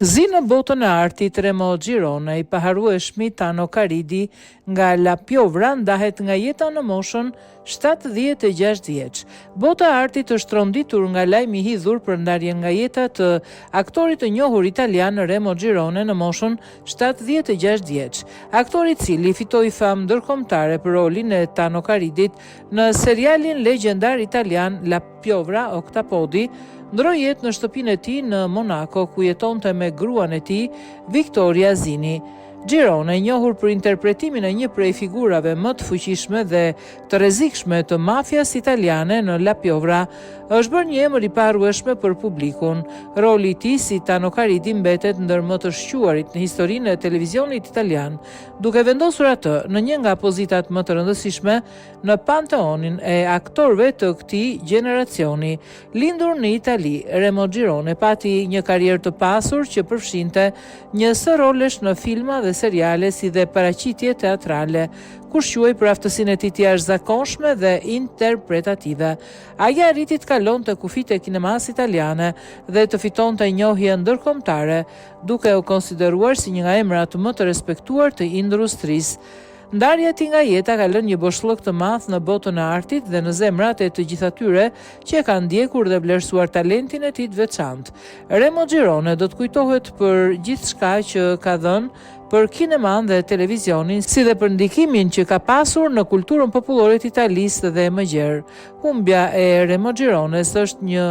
Zi në botën e artit Remo Girone, i paharueshmi Tano Karidi nga La Piovra ndahet nga jeta në moshën 76 vjeç. Bota e artit është tronditur nga lajmi i hidhur për ndarjen nga jeta të aktorit të njohur italian Remo Girone në moshën 76 vjeç. Aktori i cili fitoi famë ndërkombëtare për rolin e Tano Karidit në serialin legjendar italian La Piovra Oktapodi, ndroi jetë në shtëpinë e tij në Monaco, ku jetonte me gruan e tij, Victoria Zini. Girone, njohur për interpretimin e një prej figurave më të fuqishme dhe të rrezikshme të mafias italiane në La Piovra, është bërë një emër i paharrueshëm për publikun. Roli i tij si Tano Karidi mbetet ndër më të shquarit në historinë e televizionit italian, duke vendosur atë në një nga pozitat më të rëndësishme në panteonin e aktorëve të këtij gjeneracioni. Lindur në Itali, Remo Girone pati një karrierë të pasur që përfshinte një së rolesh në filma dhe seriale si dhe paraqitje teatrale, kur shquhej për aftësinë e tij të jashtëzakonshme dhe interpretative. Ai arriti të kalonte kufit e kinemas italiane dhe të fitonte njohje ndërkombëtare, duke u konsideruar si një nga emrat më të respektuar të industrisë. Ndarja e tij nga jeta ka lënë një boshllëk të madh në botën e artit dhe në zemrat e të gjithë atyre që e kanë ndjekur dhe vlerësuar talentin e tij të veçantë. Remo Girone do të kujtohet për gjithçka që ka dhënë për kineman dhe televizionin, si dhe për ndikimin që ka pasur në kulturën popullore të Italisë dhe më gjerë. Humbja e Remo Girones është një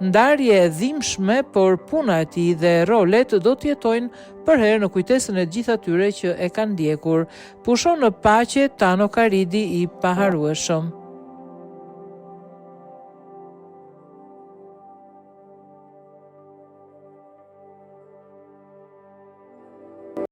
ndarje e dhimbshme, por puna e tij dhe rolet do të jetojnë përherë në kujtesën e gjithë atyre që e kanë ndjekur. Pushon në paqe Tano Karidi i paharrueshëm.